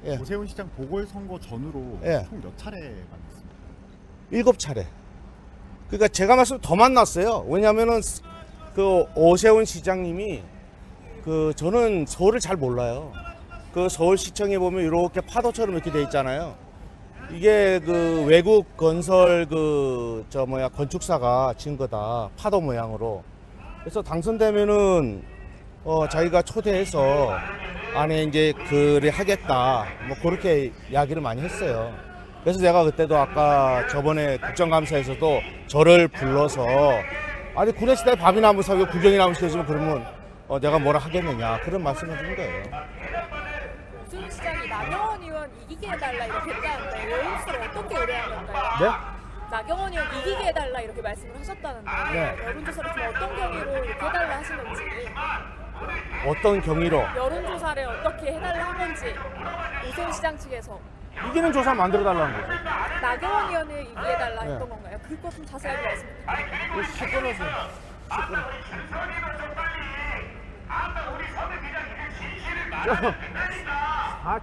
예. 오세훈 시장 보궐선거 전후로 예. 총 몇 차례 만났습니까? 7차례. 그러니까 제가 말씀 더 만났어요. 왜냐면은 그 오세훈 시장님이 저는 서울을 잘 몰라요. 그 서울시청에 보면 이렇게 파도처럼 이렇게 돼 있잖아요. 이게 그 외국 건설 건축사가 지은 거다. 파도 모양으로. 그래서 당선되면은 자기가 초대해서 안에 이제 글을 하겠다. 뭐 그렇게 이야기를 많이 했어요. 그래서 제가 그때도 아까 저번에 국정감사에서도 저를 불러서 아니 구내시대에 밥이나 한번 사고 구경이나 한번 시켜주면 그러면 내가 뭐라 하겠느냐 그런 말씀을 드린 거예요. 오세훈 시장이 나경원 의원 이기게 해달라 이렇게 했다는데 여론조사를 어떻게 의뢰한 건가요? 네? 나경원 의원 이기게 해달라 이렇게 말씀을 하셨다는데 네. 여론조사를 좀 어떤 경위로 이렇게 해달라 하신 건지 어떤 경위로 여론조사를 어떻게 해달라 한 건지 오세훈 시장 측에서 이기는 조사 만들어 달라는 거죠. 나경원 의원을 이기게 해달라 네. 했던 건가요? 그것 좀 자세하게 말씀 부탁드립니다. 시끄러워서.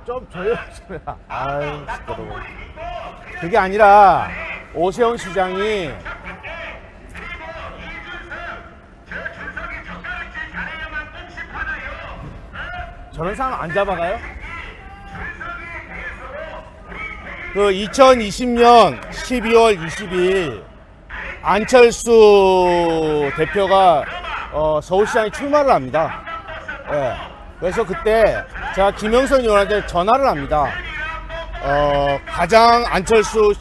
좀 조용히 좀 해라. 아유, 시끄러워. 그게 아니라 오세훈 시장이 저런 사람 안 잡아가요? 그 2020년 12월 20일 안철수 대표가 서울시장에 출마를 합니다. 예. 그래서 그때 제가 김영선 의원한테 전화를 합니다. 가장 안철수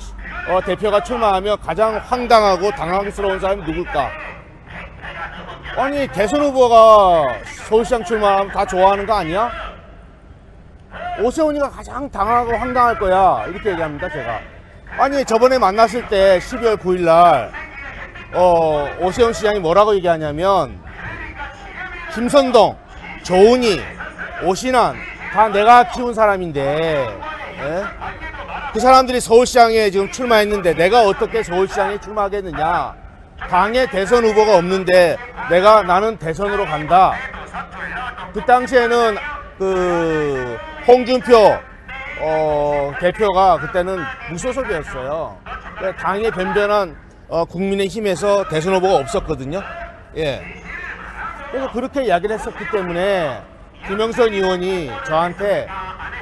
대표가 출마하면 가장 황당하고 당황스러운 사람이 누굴까? 아니 대선 후보가 서울시장 출마하면 다 좋아하는 거 아니야? 오세훈이가 가장 당황하고 황당할 거야 이렇게 얘기합니다. 제가 아니 저번에 만났을 때 12월 9일날 오세훈 시장이 뭐라고 얘기하냐면 김선동, 조은희, 오신환 다 내가 키운 사람인데 예? 그 사람들이 서울시장에 지금 출마했는데 내가 어떻게 서울시장에 출마하겠느냐. 당에 대선 후보가 없는데 나는 대선으로 간다. 그 당시에는 그 홍준표 대표가 그때는 무소속이었어요. 당에 변변한 국민의힘에서 대선 후보가 없었거든요. 예. 그래서 그렇게 이야기를 했었기 때문에 김영선 의원이 저한테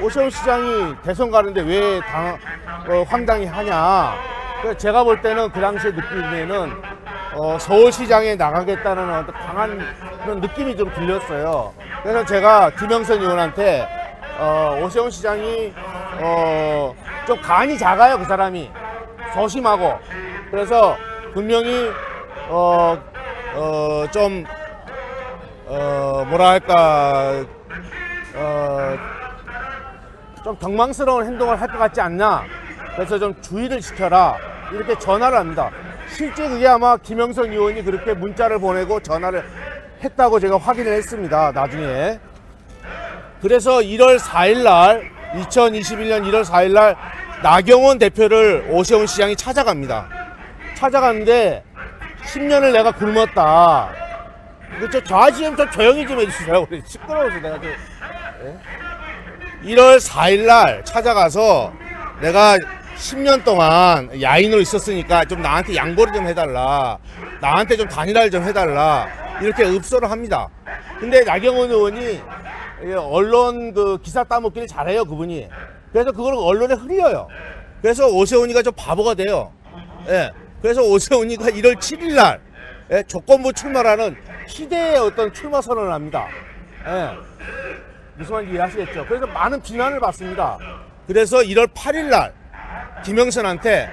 오세훈 시장이 대선 가는데 왜 황당히 하냐. 그래서 제가 볼 때는 그 당시에 느낌에는 서울시장에 나가겠다는 어떤 강한 그런 느낌이 좀 들렸어요. 그래서 제가 김영선 의원한테 오세훈 시장이 좀 간이 작아요. 그 사람이 소심하고. 그래서 분명히 좀 뭐랄까 좀 경망스러운 행동을 할 것 같지 않나. 그래서 좀 주의를 시켜라 이렇게 전화를 합니다. 실제 그게 아마 김영선 의원이 그렇게 문자를 보내고 전화를 했다고 제가 확인을 했습니다. 나중에. 그래서 1월 4일날 2021년 1월 4일날 나경원 대표를 오세훈 시장이 찾아갑니다. 찾아갔는데 10년을 내가 굶었다. 좀 조용히 좀 해주세요. 시끄러워서 내가 좀. 1월 4일날 찾아가서 내가 10년 동안 야인으로 있었으니까 좀 나한테 양보를 좀 해달라. 나한테 좀 단일화를 좀 해달라. 이렇게 읍소를 합니다. 근데 나경원 의원이 언론 기사 따먹기를 잘해요, 그분이. 그래서 그걸 언론에 흐려요. 그래서 오세훈이가 좀 바보가 돼요. 예. 그래서 오세훈이가 1월 7일날 조건부 출마라는 희대의 어떤 출마 선언을 합니다. 예. 무슨 말인지 이해하시겠죠? 그래서 많은 비난을 받습니다. 그래서 1월 8일날 김영선한테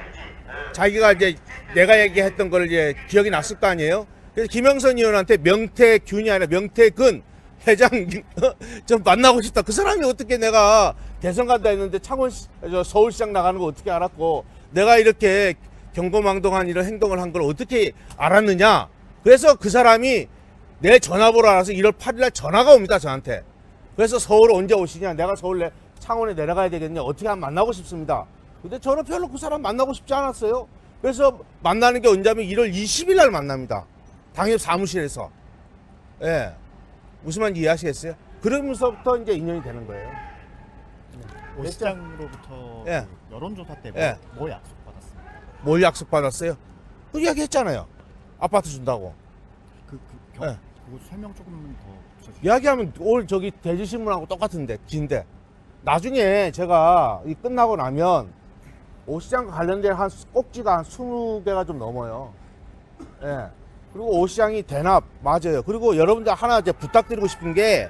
자기가 이제 내가 얘기했던 걸 이제 기억이 났을 거 아니에요? 그래서 김영선 의원한테 명태균이 아니라 명태근 회장 좀 만나고 싶다. 그 사람이 어떻게 내가 대선 간다 했는데 서울시장 나가는 거 어떻게 알았고 내가 이렇게 경거망동한 이런 행동을 한 걸 어떻게 알았느냐. 그래서 그 사람이 내 전화번호 알아서 1월 8일날 전화가 옵니다. 저한테. 그래서 서울 언제 오시냐. 내가 서울 창원에 내려가야 되겠냐. 어떻게 하면 만나고 싶습니다. 근데 저는 별로 그 사람 만나고 싶지 않았어요. 그래서 만나는 게 언제냐면 1월 20일 날 만납니다. 당협 사무실에서. 예. 무슨 말인지 이해하시겠어요? 그러면서부터 이제 인연이 되는 거예요. 오시장으로부터 예. 그 여론조사 때 예. 뭐 약속받았습니까? 뭘 약속받았어요? 그 이야기 했잖아요. 아파트 준다고. 예. 그거 설명 조금 더 붙여주세요. 이야기하면 오늘 저기 대지신문하고 똑같은데 긴데 나중에 제가 이 끝나고 나면 오시장과 관련된 한 꼭지가 한 20개가 좀 넘어요. 예. 그리고 오시장이 대납 맞아요. 그리고 여러분들 하나 이제 부탁드리고 싶은 게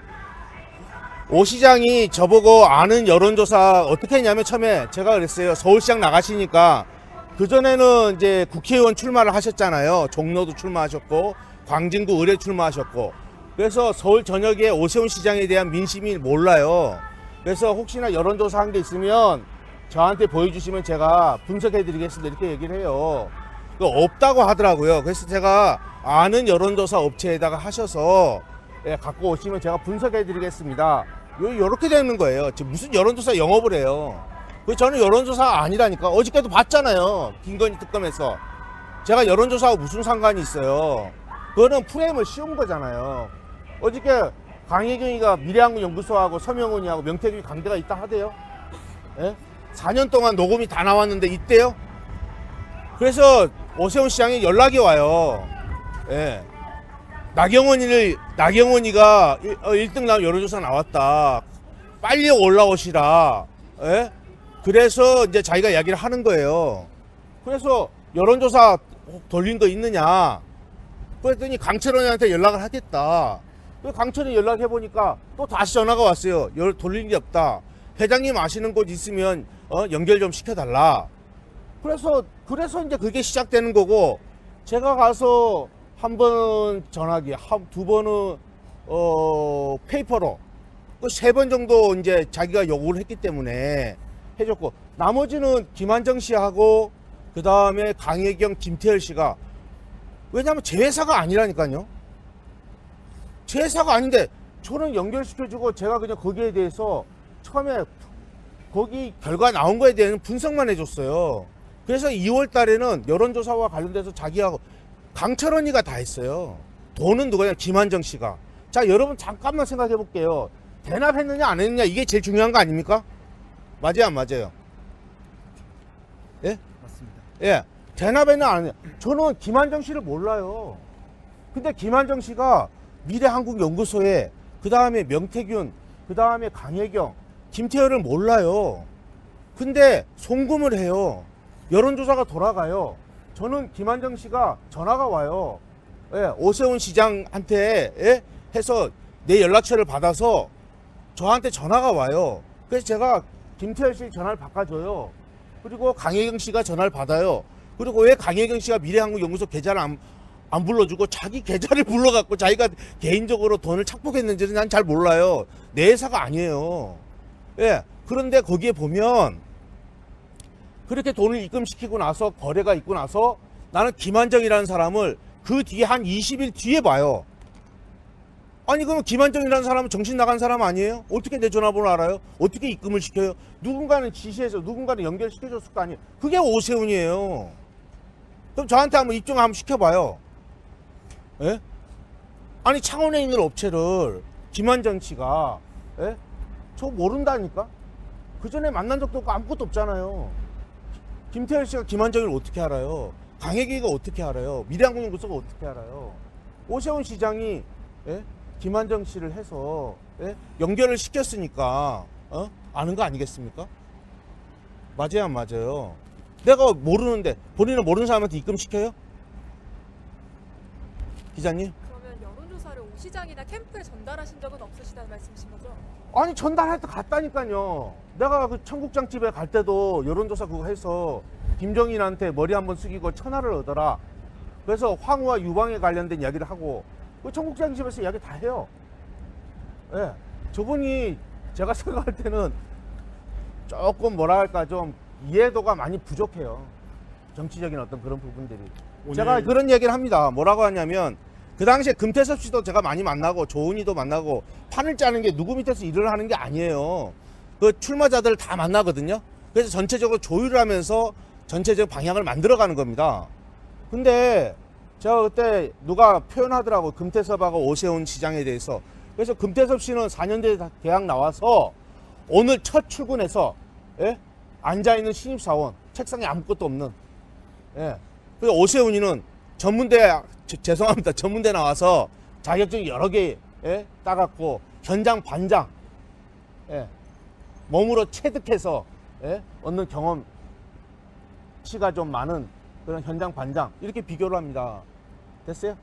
오시장이 저보고 아는 여론조사 어떻게 했냐면 처음에 제가 그랬어요. 서울시장 나가시니까 그전에는 이제 국회의원 출마를 하셨잖아요. 종로도 출마하셨고 광진구 의뢰 출마하셨고 그래서 서울 전역에 오세훈 시장에 대한 민심이 몰라요. 그래서 혹시나 여론조사 한 게 있으면 저한테 보여주시면 제가 분석해 드리겠습니다. 이렇게 얘기를 해요. 없다고 하더라고요. 그래서 제가 아는 여론조사 업체에다가 하셔서 예, 갖고 오시면 제가 분석해 드리겠습니다. 요렇게 되는 거예요. 지금 무슨 여론조사 영업을 해요. 저는 여론조사 아니라니까. 어저께도 봤잖아요. 김건희 특검에서. 제가 여론조사하고 무슨 상관이 있어요. 그거는 프레임을 씌운 거잖아요. 어저께 강혜경이가 미래한국연구소하고 서명훈이하고 명태균이 관계가 있다 하대요. 예? 4년 동안 녹음이 다 나왔는데 있대요. 그래서 오세훈 시장에 연락이 와요. 예. 나경원이가 1등 나온 여론조사 나왔다. 빨리 올라오시라. 예? 그래서 이제 자기가 이야기를 하는 거예요. 그래서 여론조사 돌린 거 있느냐? 그랬더니 강철원한테 연락을 하겠다. 강철이 연락해보니까 또 다시 전화가 왔어요. 돌린 게 없다. 회장님 아시는 곳 있으면 연결 좀 시켜달라. 그래서 이제 그게 시작되는 거고 제가 가서 한 번 전화기, 두 번은 페이퍼로 그 3번 정도 이제 자기가 요구를 했기 때문에 해줬고 나머지는 김한정 씨하고 그 다음에 강혜경, 김태열 씨가 왜냐하면 제 회사가 아니라니까요. 제 회사가 아닌데 저는 연결시켜주고 제가 그냥 거기에 대해서 처음에 거기 결과 나온 거에 대한 분석만 해줬어요. 그래서 2월 달에는 여론조사와 관련돼서 자기하고 강철원이가 다 했어요. 돈은 누구냐? 김한정 씨가. 자, 여러분 잠깐만 생각해 볼게요. 대납했느냐 안 했느냐 이게 제일 중요한 거 아닙니까? 맞아요 안 맞아요? 예? 맞습니다. 예. 대납했느냐 안 했느냐. 저는 김한정 씨를 몰라요. 근데 김한정 씨가 미래한국연구소에 그 다음에 명태균, 그 다음에 강혜경, 김태열을 몰라요. 근데 송금을 해요. 여론조사가 돌아가요. 저는 김한정 씨가 전화가 와요. 예, 오세훈 시장한테 예? 해서 내 연락처를 받아서 저한테 전화가 와요. 그래서 제가 김태열 씨 전화를 바꿔줘요. 그리고 강혜경 씨가 전화를 받아요. 그리고 왜 강혜경 씨가 미래한국연구소 계좌를 안 불러주고 자기 계좌를 불러갖고 자기가 개인적으로 돈을 착복했는지는 난 잘 몰라요. 내 회사가 아니에요. 예, 그런데 거기에 보면 그렇게 돈을 입금시키고 나서 거래가 있고 나서 나는 김한정이라는 사람을 그 뒤에 한 20일 뒤에 봐요. 아니 그럼 김한정이라는 사람은 정신 나간 사람 아니에요? 어떻게 내 전화번호 알아요? 어떻게 입금을 시켜요? 누군가는 지시해서 누군가는 연결시켜줬을 거 아니에요? 그게 오세훈이에요. 그럼 저한테 한번 입증 한번 시켜봐요. 예? 아니 창원에 있는 업체를 김한정 씨가 예? 저 모른다니까? 그 전에 만난 적도 없고 아무것도 없잖아요. 김태열 씨가 김한정을 어떻게 알아요? 강혜기가 어떻게 알아요? 미래한국연구소가 어떻게 알아요? 오세훈 시장이 예? 김한정 씨를 해서 예? 연결을 시켰으니까 아는 거 아니겠습니까? 맞아요 안 맞아요? 내가 모르는데 본인은 모르는 사람한테 입금시켜요? 기자님? 그러면 여론조사를 오 시장이나 캠프에 전달하신 적은 없으시다는 말씀이신 거죠? 아니 전달할 때 갔다니까요. 내가 그 청국장 집에 갈 때도 여론조사 그거 해서 김정인한테 머리 한번 숙이고 천하를 얻어라. 그래서 황후와 유방에 관련된 이야기를 하고 그 청국장 집에서 이야기 다 해요. 예, 저분이 제가 생각할 때는 조금 뭐라 할까 좀 이해도가 많이 부족해요. 정치적인 어떤 그런 부분들이. 제가 그런 얘기를 합니다. 뭐라고 하냐면 그 당시에 금태섭 씨도 제가 많이 만나고 조은희도 만나고 판을 짜는 게 누구 밑에서 일을 하는 게 아니에요. 그 출마자들을 다 만나거든요. 그래서 전체적으로 조율을 하면서 전체적 방향을 만들어가는 겁니다. 근데 제가 그때 누가 표현하더라고 금태섭하고 오세훈 시장에 대해서. 그래서 금태섭 씨는 4년제 대학 나와서 오늘 첫 출근해서 예? 앉아있는 신입사원, 책상에 아무것도 없는. 예. 그래서 오세훈이는 전문대, 죄송합니다. 전문대 나와서 자격증 여러 개, 예? 따갖고, 현장 반장, 예. 몸으로 체득해서, 예? 얻는 경험치가 좀 많은 그런 현장 반장. 이렇게 비교를 합니다. 됐어요?